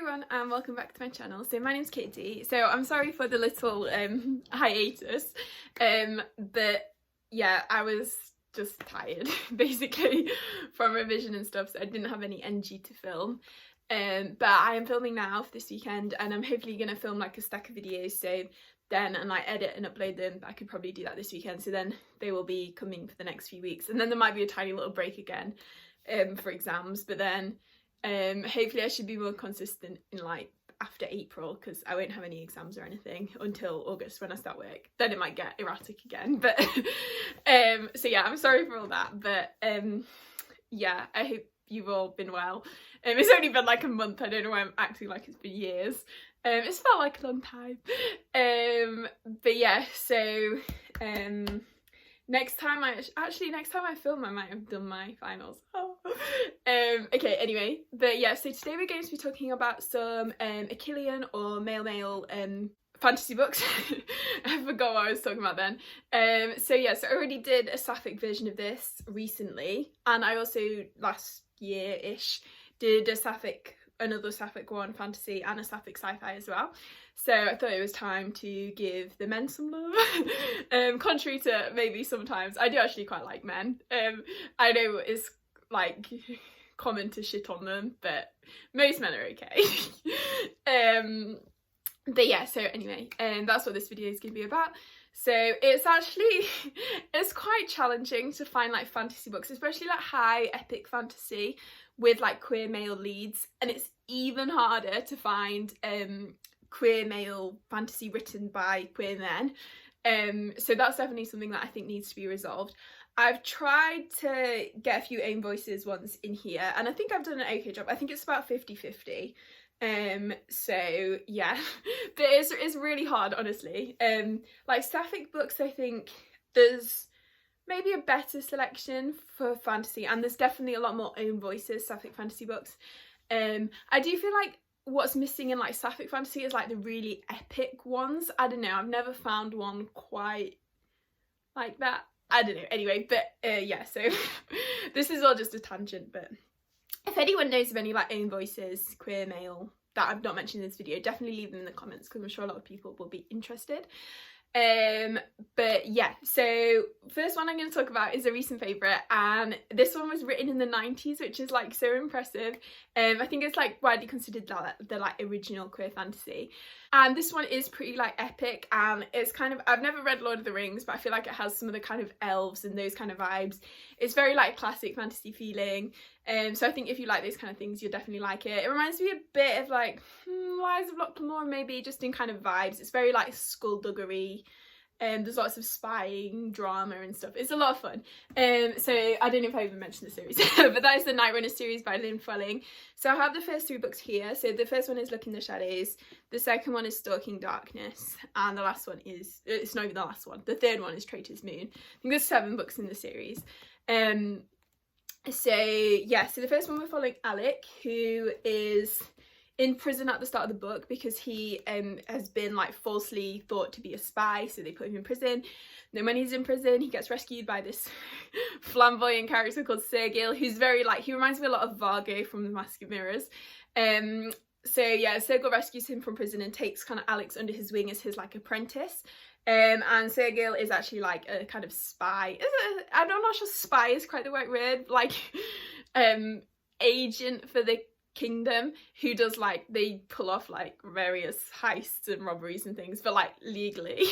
everyone and welcome back to my channel. So my name's Katie. So I'm sorry for the little hiatus, but yeah, I was just tired basically from revision and stuff, so I didn't have any energy to film. But I am filming now for this weekend, and I'm hopefully gonna film like a stack of videos, so then and like edit and upload them. I could probably do that this weekend, so then they will be coming for the next few weeks, and then there might be a tiny little break again for exams, but then hopefully I should be more consistent in like after April, because I won't have any exams or anything until August when I start work. Then it might get erratic again, but so yeah, I'm sorry for all that, but yeah, I hope you've all been well. It's only been like a month. I don't know why I'm acting like it's been years. It's felt like a long time. But yeah, so next time I film I might have done my finals. Okay, anyway, but yeah, so today we're going to be talking about some Achillean or male fantasy books. I forgot what I was talking about then. So yeah, so I already did a sapphic version of this recently, and I also last year-ish did another sapphic one fantasy and a sapphic sci-fi as well. So I thought it was time to give the men some love. Contrary to maybe sometimes, I do actually quite like men. I know it's like common to shit on them, but most men are okay. But yeah, so anyway, that's what this video is going to be about. So it's quite challenging to find like fantasy books, especially like high epic fantasy with like queer male leads, and it's even harder to find queer male fantasy written by queer men. So that's definitely something that I think needs to be resolved. I've tried to get a few own voices ones in here, and I think I've done an okay job. I think it's about 50-50. So yeah, but it's really hard, honestly. Like sapphic books, I think there's maybe a better selection for fantasy, and there's definitely a lot more own voices sapphic fantasy books. I do feel like what's missing in like sapphic fantasy is like the really epic ones. I don't know, I've never found one quite like that. I don't know, anyway, but yeah, so this is all just a tangent, but if anyone knows of any like own voices, queer male, that I've not mentioned in this video, definitely leave them in the comments, because I'm sure a lot of people will be interested. But yeah, so first one I'm going to talk about is a recent favourite, and this one was written in the 90s, which is like so impressive. I think it's like widely considered the like original queer fantasy, and this one is pretty like epic, and it's kind of, I've never read Lord of the Rings, but I feel like it has some of the kind of elves and those kind of vibes. It's very like classic fantasy feeling, so I think if you like those kind of things, you'll definitely like it. It reminds me a bit of like Lies of Locklemore, maybe, just in kind of vibes. It's very like skullduggery. There's lots of spying drama and stuff. It's a lot of fun. So I don't know if I even mentioned the series, but that is the Nightrunner series by Lynn Fuelling. So I have the first 3 books here. So the first one is Look in the Shadows, the second one is Stalking Darkness, and the last one is, it's not even the last one, the third one is Traitor's Moon. I think there's 7 books in the series. So yeah, so the first one we're following Alec, who is in prison at the start of the book because he has been like falsely thought to be a spy, so they put him in prison. And then when he's in prison, he gets rescued by this flamboyant character called Sergil, who's very like, he reminds me a lot of Vargo from The Mask of Mirrors. So yeah, Sergil rescues him from prison and takes kind of Alex under his wing as his like apprentice. And Sergil is actually like a kind of spy. I'm not sure spy is quite the right word, like agent for the kingdom, who does like, they pull off like various heists and robberies and things, but like legally.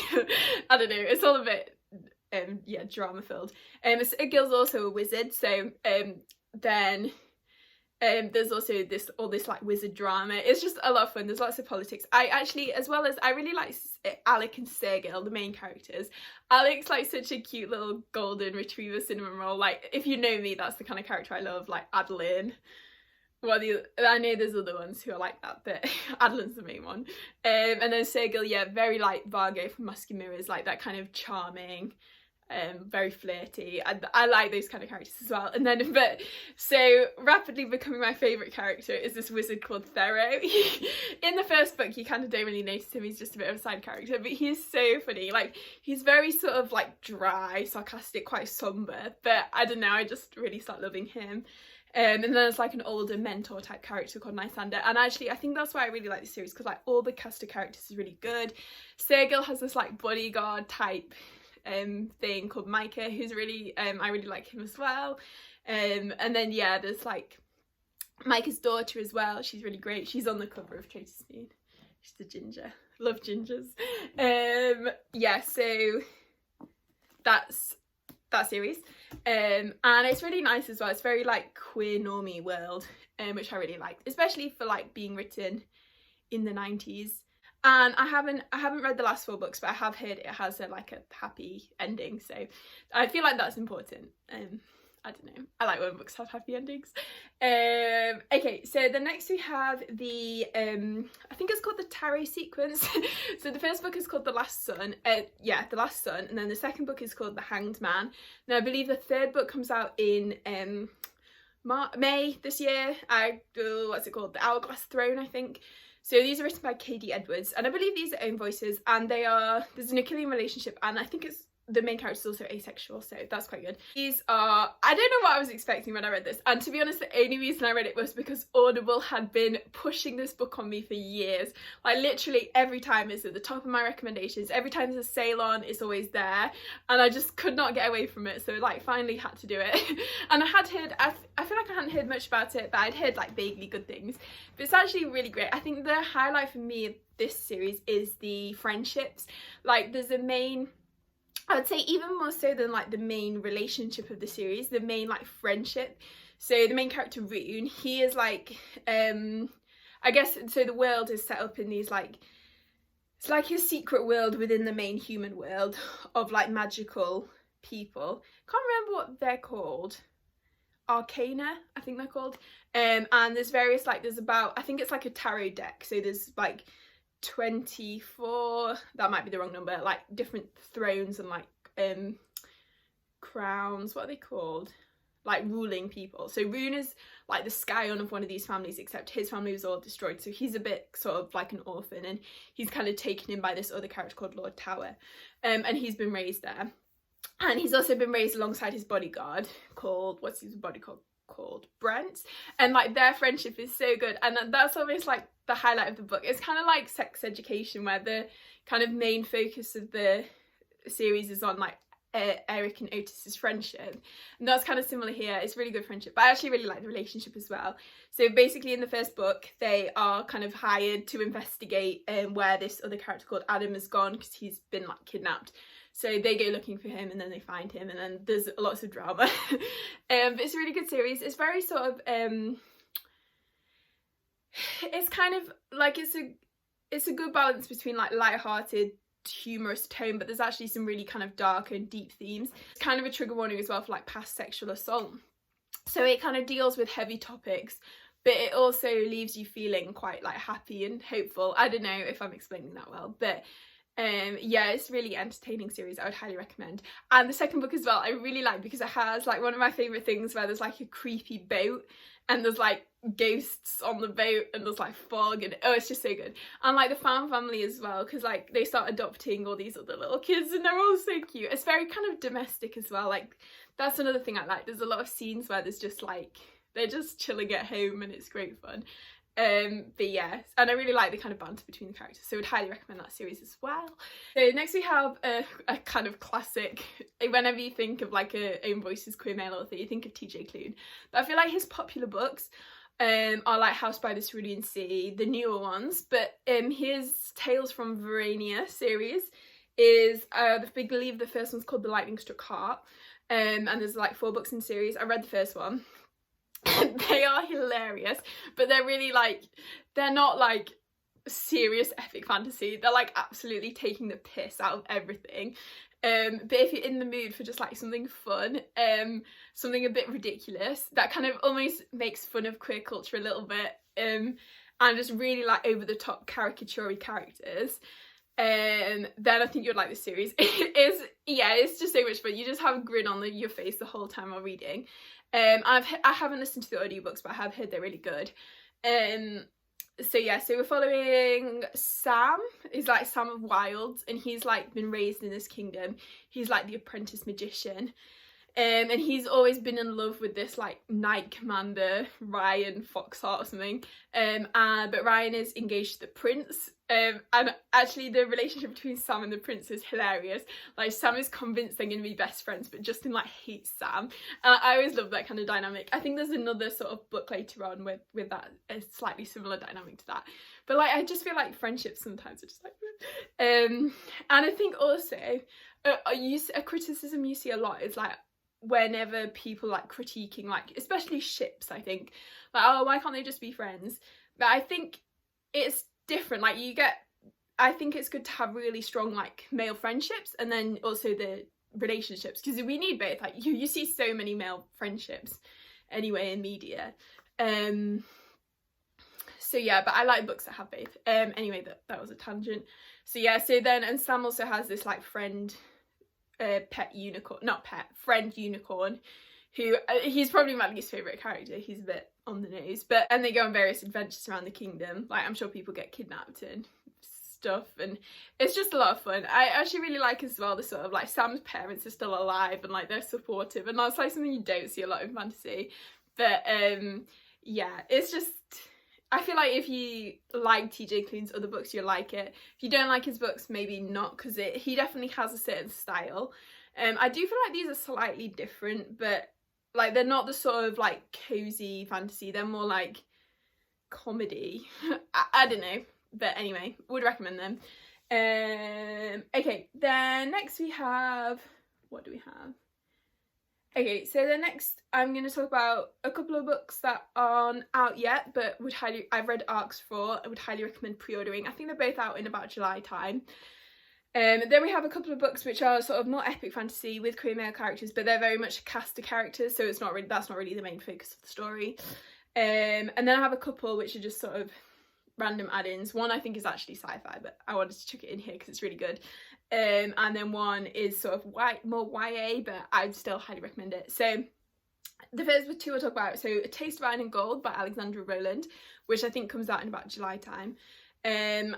I don't know, it's all a bit yeah, drama filled. Sergil's also a wizard, so then there's also all this like wizard drama. It's just a lot of fun. There's lots of politics. I actually, as well as, I really like Alec and Sergil, the main characters. Alec's like such a cute little golden retriever cinnamon roll. Like, if you know me, that's the kind of character I love, like Adeline. Well, I know there's other ones who are like that, but Adeline's the main one. And then Sergil, yeah, very like Vargo from Mask of Mirrors, like that kind of charming, very flirty. I like those kind of characters as well. And then, but so rapidly becoming my favourite character is this wizard called Thero. In the first book, you kind of don't really notice him, he's just a bit of a side character, but he's so funny. Like, he's very sort of like dry, sarcastic, quite sombre, but I don't know, I just really start loving him. And then there's like an older mentor type character called Nightrunner, and actually I think that's why I really like this series, because like all the cast of characters is really good. Sergil has this like bodyguard type thing called Micah, who's really I really like him as well. And then yeah, there's like Micah's daughter as well. She's really great. She's on the cover of Tracy Spoon. She's a ginger. Love gingers. Yeah, so that's that series. And it's really nice as well. It's very like queer normie world, which I really like, especially for like being written in the 90s. And I haven't read the last 4 books, but I have heard it has a like a happy ending, so I feel like that's important. I don't know, I like when books have happy endings. Okay, so the next we have the I think it's called the Tarot sequence. So the first book is called The Last Son, yeah, The Last Son, and then the second book is called The Hanged Man. Now I believe the third book comes out in May this year. What's it called? The Hourglass Throne, I think. So these are written by K.D. Edwards, and I believe these are own voices, and there's an Achillean relationship, and I think it's the main character is also asexual, so that's quite good. These are, I don't know what I was expecting when I read this, and to be honest, the only reason I read it was because Audible had been pushing this book on me for years. Like literally every time it's at the top of my recommendations, every time there's a sale on, it's always there, and I just could not get away from it, so like finally had to do it. And I had heard, I feel like I hadn't heard much about it, but I'd heard like vaguely good things, but it's actually really great. I think the highlight for me of this series is the friendships. Like there's a main, I would say even more so than like the main relationship of the series, the main like friendship. So the main character Rune, he is like I guess, so the world is set up in these like, it's like a secret world within the main human world of like magical people. Can't remember what they're called. Arcana, I think they're called. And there's various like, there's about, I think it's like a tarot deck, so there's like 24, that might be the wrong number, like different thrones and like crowns, what are they called, like ruling people. So Rune is like the scion of one of these families, except his family was all destroyed, so he's a bit sort of like an orphan, and he's kind of taken in by this other character called Lord Tower, and he's been raised there, and he's also been raised alongside his bodyguard called, what's his bodyguard called, Brent, and like their friendship is so good, and that's almost like the highlight of the book. It's kind of like Sex Education, where the kind of main focus of the series is on like Eric and Otis's friendship, and that's kind of similar here. It's really good friendship, but I actually really like the relationship as well. So basically in the first book they are kind of hired to investigate where this other character called Adam has gone, because he's been like kidnapped. So they go looking for him, and then they find him, and then there's lots of drama. But it's a really good series. It's very sort of it's kind of like, it's a good balance between like light-hearted, humorous tone, but there's actually some really kind of dark and deep themes. It's kind of a trigger warning as well for like past sexual assault. So it kind of deals with heavy topics, but it also leaves you feeling quite like happy and hopeful. I don't know if I'm explaining that well, but yeah, it's really entertaining series. I would highly recommend. And the second book as well I really like, because it has like one of my favourite things where there's like a creepy boat, and there's like ghosts on the boat, and there's like fog, and oh, it's just so good. And like the fan family as well, because like they start adopting all these other little kids, and they're all so cute. It's very kind of domestic as well. Like that's another thing I like. There's a lot of scenes where there's just like, they're just chilling at home, and it's great fun. But yeah, and I really like the kind of banter between the characters, so I would highly recommend that series as well. So next we have a kind of classic. Whenever you think of like a own voices queer male author, you think of TJ Klune, but I feel like his popular books are like House by the Cerulean Sea, the newer ones, but his Tales from Verania series is I believe the first one's called The Lightning Struck Heart, and there's like 4 books in the series. I read the first one. They are hilarious, but they're really like, they're not like serious epic fantasy, they're like absolutely taking the piss out of everything. But if you're in the mood for just like something fun, something a bit ridiculous that kind of almost makes fun of queer culture a little bit, and just really like over the top caricature characters, then I think you'd like this series. It's just so much fun. You just have a grin on your face the whole time while reading. I haven't listened to the audiobooks, but I have heard they're really good. So yeah, so we're following Sam. He's like Sam of Wilds, and he's like been raised in this kingdom. He's like the apprentice magician. And he's always been in love with this like knight commander, Ryan Foxhart or something. But Ryan is engaged to the prince. And actually the relationship between Sam and the prince is hilarious. Like Sam is convinced they're going to be best friends, but Justin like hates Sam. And I always love that kind of dynamic. I think there's another sort of book later on with that, a slightly similar dynamic to that. But like I just feel like friendships sometimes are just like and I think also a criticism you see a lot is like whenever people like critiquing like especially ships, I think like, oh, why can't they just be friends? But I think it's different. Like I think it's good to have really strong like male friendships and then also the relationships, because we need both. Like you see so many male friendships anyway in media. So yeah, but I like books that have both. Anyway, that was a tangent. So yeah, so then, and Sam also has this like friend, friend unicorn, who he's probably my least favourite character. He's a bit on the nose, and they go on various adventures around the kingdom. Like I'm sure people get kidnapped and stuff, and it's just a lot of fun. I actually really like as well the sort of like Sam's parents are still alive and like they're supportive, and that's like something you don't see a lot in fantasy. But yeah, it's just, I feel like if you like TJ Klune's other books, you'll like it. If you don't like his books, maybe not, because he definitely has a certain style. I do feel like these are slightly different, but like they're not the sort of like cozy fantasy. They're more like comedy. I don't know, but anyway, would recommend them. Okay, then next we have, what do we have? Okay, so then next I'm going to talk about a couple of books that aren't out yet, but I've read arcs for, I would highly recommend pre-ordering. I think they're both out in about July time. Then we have a couple of books which are sort of more epic fantasy with queer male characters, but they're very much a cast of characters, so that's not really the main focus of the story. And then I have a couple which are just sort of random add-ins. One I think is actually sci-fi, but I wanted to chuck it in here because it's really good. And then one is sort of more YA, but I'd still highly recommend it. So the first two I'll talk about, so A Taste of Iron and Gold by Alexandra Rowland, which I think comes out in about July time. And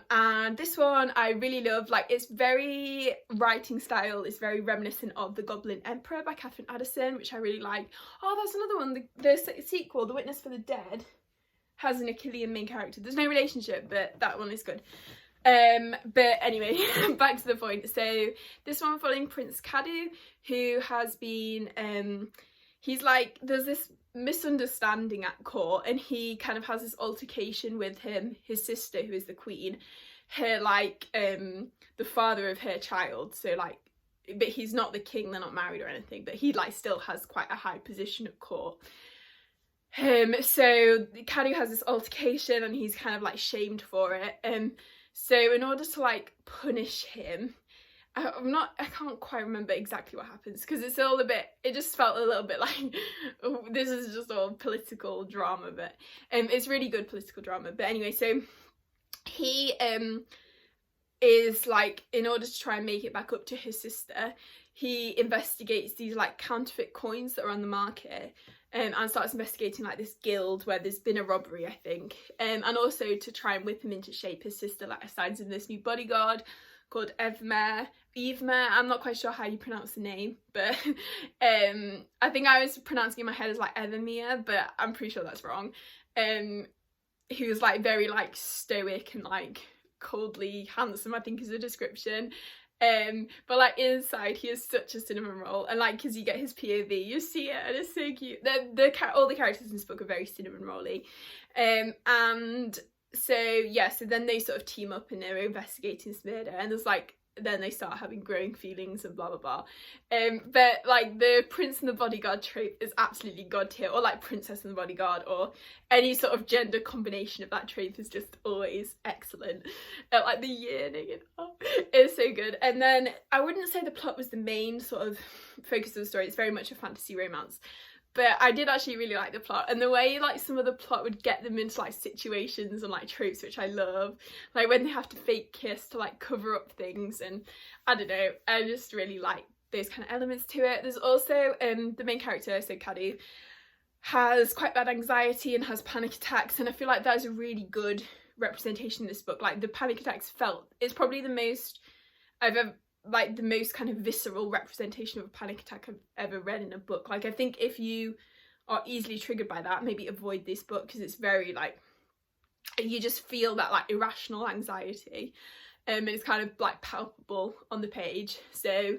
this one I really love. Like, it's very writing style, it's very reminiscent of The Goblin Emperor by Catherine Addison, which I really like. Oh, that's another one, the sequel, The Witness for the Dead, has an Achillean main character. There's no relationship, but that one is good. But anyway, back to the point. So this one following Prince Cadu, who has been he's like, there's this misunderstanding at court, and he kind of has this altercation with his sister, who is the queen, her like the father of her child. So like, but he's not the king, they're not married or anything, but he like still has quite a high position at court. So Cadu has this altercation and he's kind of like shamed for it. So in order to like punish him, I can't quite remember exactly what happens, because it's all a bit, it just felt a little bit like, oh, this is just all political drama, but it's really good political drama. But anyway, so he is like, in order to try and make it back up to his sister, he investigates these like counterfeit coins that are on the market, and starts investigating like this guild where there's been a robbery, I think, and also to try and whip him into shape. His sister like assigns him this new bodyguard called Evmer. I'm not quite sure how you pronounce the name, but I think I was pronouncing in my head as like Evermere, but I'm pretty sure that's wrong. He was like very like stoic and like coldly handsome, I think is the description. But like inside he is such a cinnamon roll, and like because you get his POV, you see it and it's so cute. All the characters in this book are very cinnamon rolly. And so yeah, so then they sort of team up and they're investigating this murder, and there's like, then they start having growing feelings and blah blah blah. But like the prince and the bodyguard trope is absolutely god tier, or like princess and the bodyguard, or any sort of gender combination of that trope is just always excellent. Like the yearning and it's so good. And then I wouldn't say the plot was the main sort of focus of the story. It's very much a fantasy romance. But I did actually really like the plot, and the way like some of the plot would get them into like situations and like tropes, which I love, like when they have to fake kiss to like cover up things, and I don't know, I just really like those kind of elements to it. There's also the main character, so Cadu, has quite bad anxiety and has panic attacks, and I feel like that is a really good representation in this book. Like the panic attacks it's probably the most I've ever, like the most kind of visceral representation of a panic attack I've ever read in a book. Like I think if you are easily triggered by that, maybe avoid this book, because it's very like, you just feel that like irrational anxiety, and it's kind of like palpable on the page. So,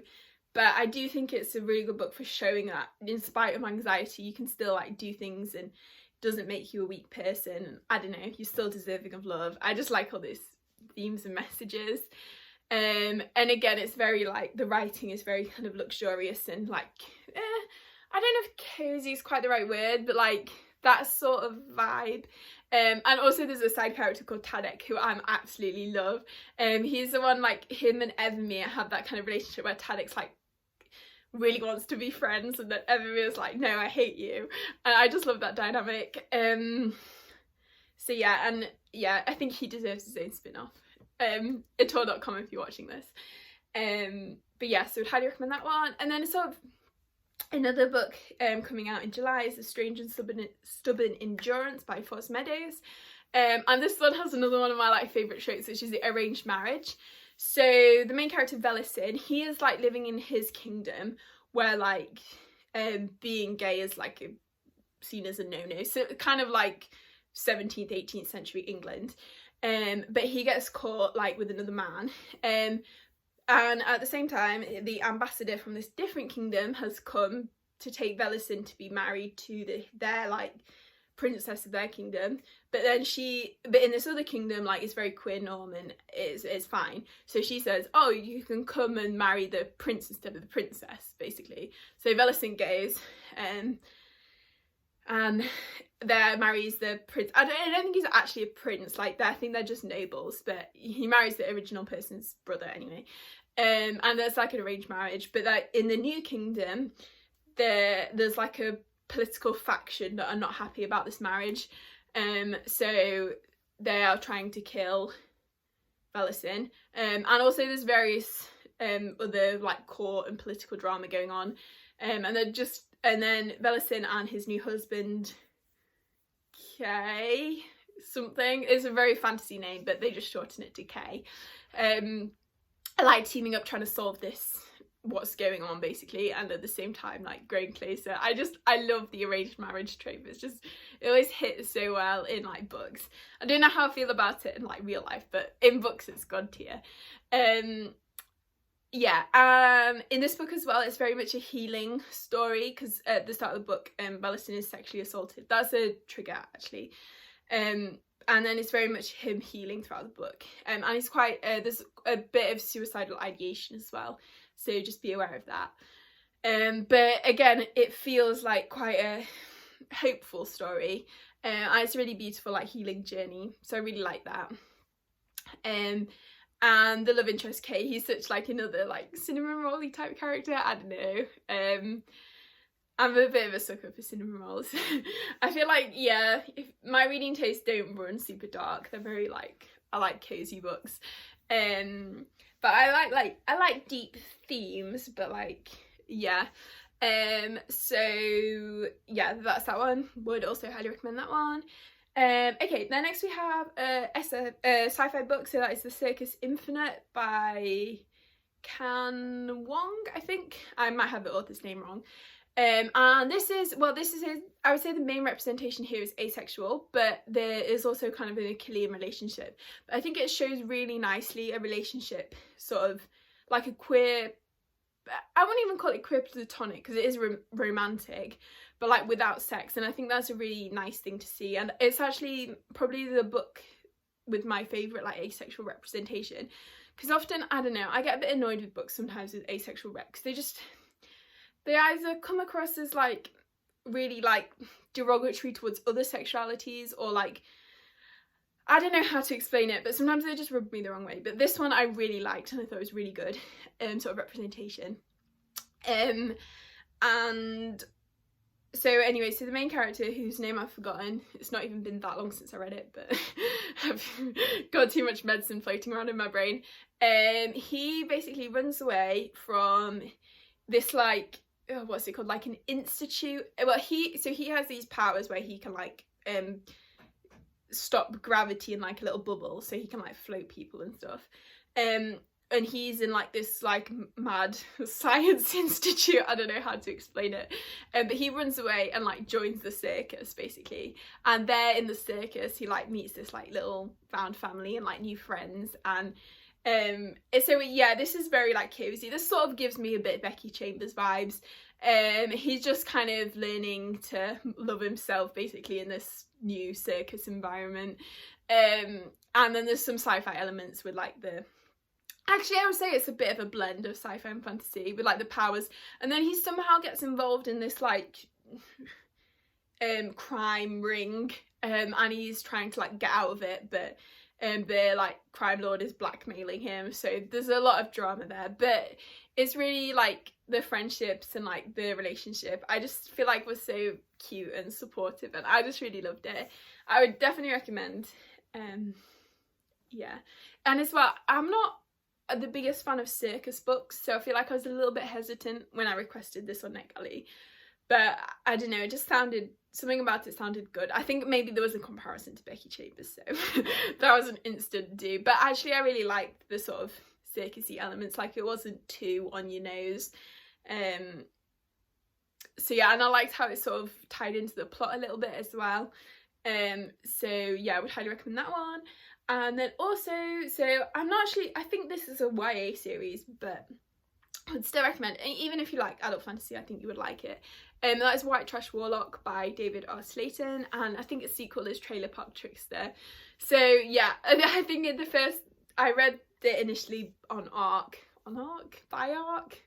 but I do think it's a really good book for showing that in spite of anxiety, you can still like do things, and it doesn't make you a weak person. And I don't know, you're still deserving of love. I just like all these themes and messages. And again, it's very like, the writing is very kind of luxurious and like, I don't know if cozy is quite the right word, but like that sort of vibe. And also there's a side character called Tadek, who I absolutely love. He's the one, like him and Evermere have that kind of relationship where Tadek's like really wants to be friends, and then Evermere's like, no, I hate you. And I just love that dynamic. So yeah, and yeah, I think he deserves his own spin-off. Ator.com if you're watching this. But yeah, so I'd highly recommend that one. And then sort of another book coming out in July is The Strange and Stubborn Endurance by Foss Meadows. And this one has another one of my like favourite tropes, which is the arranged marriage. So the main character Velisin, he is like living in his kingdom where like being gay is like seen as a no-no. So kind of like 17th, 18th century England. But he gets caught like with another man. And at the same time, the ambassador from this different kingdom has come to take Velisin to be married to their like princess of their kingdom. But then but in this other kingdom, like it's very queer norm and it's fine. So she says, oh, you can come and marry the prince instead of the princess, basically. So Velisin goes, and there marries the prince. I don't think he's actually a prince. Like I think they're just nobles, but he marries the original person's brother anyway. And there's like an arranged marriage, but like in the new kingdom, there's like a political faction that are not happy about this marriage. So they are trying to kill Velisin. And also there's various other like court and political drama going on. And then Velisin and his new husband, Kay something, is a very fantasy name, but they just shorten it to Kay. I like teaming up trying to solve what's going on basically, and at the same time like growing closer. I love the arranged marriage trope. It always hits so well in like books. I don't know how I feel about it in like real life, but in books it's god tier. Yeah, in this book as well, it's very much a healing story, because at the start of the book, Velisin is sexually assaulted. That's a trigger actually. And then it's very much him healing throughout the book. And it's quite, there's a bit of suicidal ideation as well, so just be aware of that. But again, it feels like quite a hopeful story. And it's a really beautiful like healing journey, so I really like that. And the love interest Kay, he's such like another like cinnamon rolly type character. I don't know. I'm a bit of a sucker for cinnamon rolls. I feel like, yeah, if my reading tastes don't run super dark, they're very like, I like cozy books. But I like deep themes, but like, yeah. So yeah, that's that one. Would also highly recommend that one. Okay, then next we have a sci-fi book, so that is The Circus Infinite by Can Wong, I think. I might have the author's name wrong. And this is I would say the main representation here is asexual, but there is also kind of an Achillean relationship. But I think it shows really nicely a relationship, sort of like a queer, I wouldn't even call it queer platonic, because it is romantic, but like without sex. And I think that's a really nice thing to see. And it's actually probably the book with my favourite like asexual representation, because often, I don't know, I get a bit annoyed with books sometimes with asexual reps. They either come across as like really like derogatory towards other sexualities, or like, I don't know how to explain it, but sometimes they just rub me the wrong way. But this one I really liked, and I thought it was really good sort of representation. And so anyway, so the main character, whose name I've forgotten, it's not even been that long since I read it, but I've got too much medicine floating around in my brain. He basically runs away from this like, what's it called, like an institute. Well, he has these powers where he can like stop gravity in like a little bubble, so he can like float people and stuff. And and he's in like this like mad science institute. I don't know how to explain it, but he runs away and like joins the circus basically, and there in the circus he like meets this like little found family and like new friends, and so yeah, this is very like cozy. This sort of gives me a bit Becky Chambers vibes. He's just kind of learning to love himself basically in this new circus environment, and then there's some sci-fi elements with like actually, I would say it's a bit of a blend of sci-fi and fantasy with like the powers, and then he somehow gets involved in this like crime ring, and he's trying to like get out of it, but the like crime lord is blackmailing him, so there's a lot of drama there, but it's really like the friendships and like the relationship I just feel like was so cute and supportive, and I just really loved it. I would definitely recommend. Yeah, and as well, I'm not the biggest fan of Circus books, so I feel like I was a little bit hesitant when I requested this on NetGalley, but I don't know, it just sounded, something about it sounded good. I think maybe there was a comparison to Becky Chambers, so that was an instant do, but actually I really liked the sort of circusy elements, like it wasn't too on your nose. So yeah, and I liked how it sort of tied into the plot a little bit as well. So yeah, I would highly recommend that one. And then also, so I'm not actually, I think this is a YA series, but I would still recommend it. Even if you like adult fantasy, I think you would like it. That is White Trash Warlock by David R. Slayton, and I think its sequel is Trailer Park Trickster. So yeah, I think in the first, I read it initially on by Arc.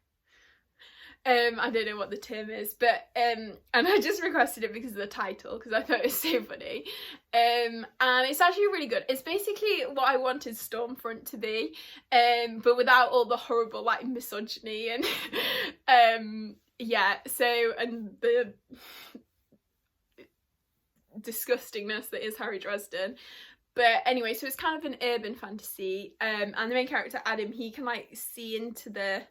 I don't know what the term is, but and I just requested it because of the title, because I thought it was so funny, and it's actually really good. It's basically what I wanted Stormfront to be, but without all the horrible like misogyny and yeah, so, and the disgustingness that is Harry Dresden. But anyway, so it's kind of an urban fantasy, and the main character Adam, he can like see into the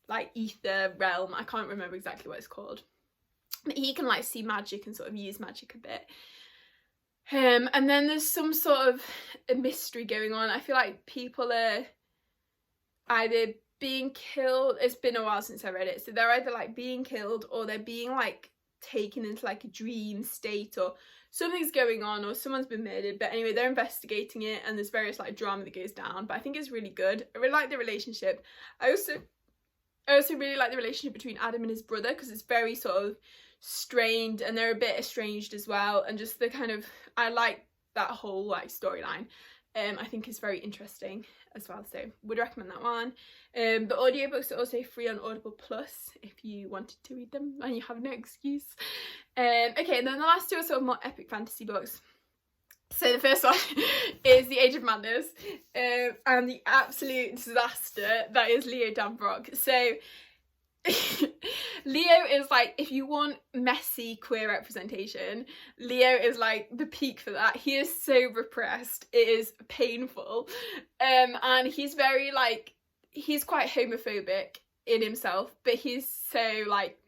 like ether realm. I can't remember exactly what it's called, but he can like see magic and sort of use magic a bit, and then there's some sort of a mystery going on. I feel like people are either being killed, it's been a while since I read it, so they're either like being killed or they're being like taken into like a dream state, or something's going on, or someone's been murdered. But anyway, they're investigating it, and there's various like drama that goes down, but I think it's really good. I really like the relationship. I also really like the relationship between Adam and his brother, because it's very sort of strained, and they're a bit estranged as well, and just the kind of, I like that whole like storyline. I think it's very interesting as well, so would recommend that one. The audiobooks are also free on Audible Plus if you wanted to read them and you have no excuse. Okay, and then the last two are sort of more epic fantasy books. So the first one is The Age of Madness, and the absolute disaster that is Leo Danbrook. So Leo is like, if you want messy queer representation, Leo is like the peak for that. He is so repressed, it is painful, and he's very like, he's quite homophobic in himself, but he's so like,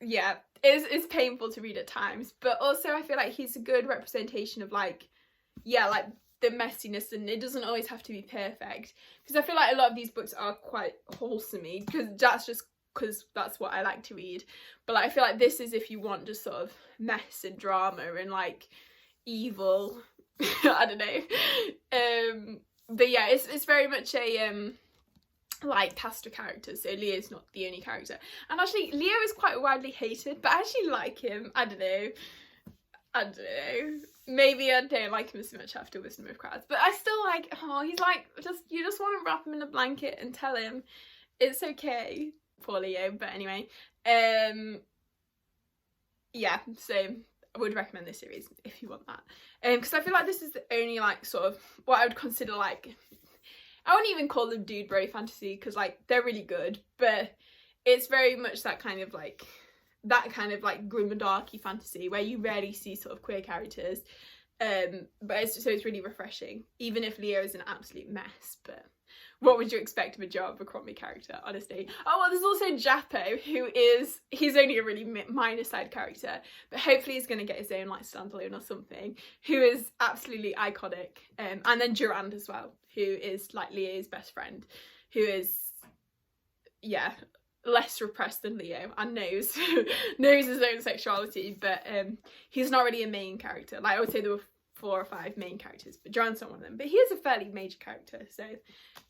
yeah, it's painful to read at times, but also I feel like he's a good representation of like, yeah, like the messiness, and it doesn't always have to be perfect, because I feel like a lot of these books are quite wholesomey, because that's just because that's what I like to read. But like, I feel like this is if you want just sort of mess and drama and like evil. I don't know, but yeah, it's very much a like cast of characters, so Leo's not the only character, and actually Leo is quite widely hated, but I actually like him. I don't know, maybe I don't like him as much after Wisdom of Crowds, but I still like, oh, he's like, you just want to wrap him in a blanket and tell him it's okay, poor Leo. But anyway, yeah, so I would recommend this series if you want that, because I feel like this is the only like sort of what I would consider like, I wouldn't even call them dude bro fantasy, because like they're really good, but it's very much that kind of like grim and darky fantasy where you rarely see sort of queer characters, but it's really refreshing, even if Leo is an absolute mess. But what would you expect of a Joe Abercrombie character, honestly? Oh, well, there's also Jappo, he's only a really minor side character, but hopefully he's going to get his own like standalone or something, who is absolutely iconic. And then Durand as well, who is like Leo's best friend, who is, yeah, less repressed than Leo and knows his own sexuality, but he's not really a main character. Like, I would say there were 4 or 5 main characters, but Durand's not one of them, but he is a fairly major character, so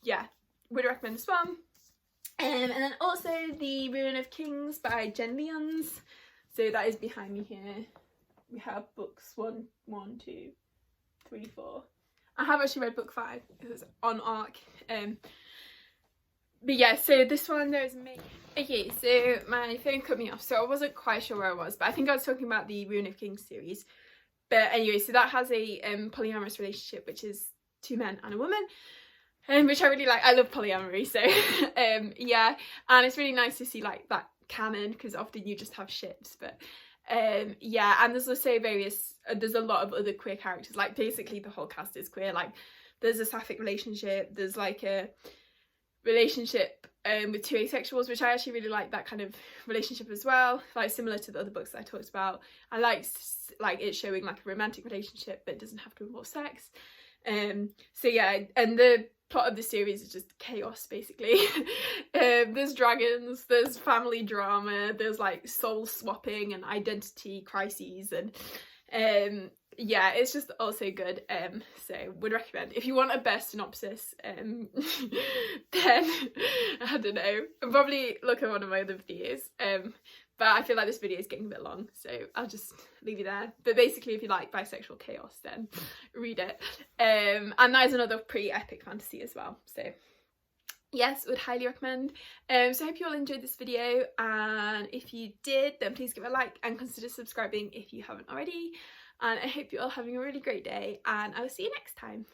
yeah, would recommend this one. And then also the Ruin of Kings by Jen Lyons, so that is behind me here. We have books 1, 2, 3, 4. I have actually read book 5, it's on ARC. But yeah, so this one, there's me. Okay, so my phone cut me off, so I wasn't quite sure where I was, but I think I was talking about the Ruin of Kings series. But anyway, so that has a polyamorous relationship, which is 2 men and a woman, which I really like. I love polyamory, so yeah, and it's really nice to see like that canon, because often you just have ships, but yeah, and there's also there's a lot of other queer characters, like basically the whole cast is queer. Like, there's a sapphic relationship, there's like a relationship with 2 asexuals, which I actually really like that kind of relationship as well, like similar to the other books that I talked about. I like it showing like a romantic relationship, but it doesn't have to involve sex. So yeah, and the plot of the series is just chaos, basically. There's dragons, there's family drama, there's like soul swapping and identity crises, and yeah, it's just also good. So would recommend. If you want a best synopsis, then I don't know, probably look at one of my other videos. But I feel like this video is getting a bit long, so I'll just leave you there. But basically, if you like bisexual chaos, then read it. And that is another pretty epic fantasy as well, so yes, would highly recommend. So I hope you all enjoyed this video, and if you did, then please give it a like and consider subscribing if you haven't already. And I hope you're all having a really great day, and I will see you next time.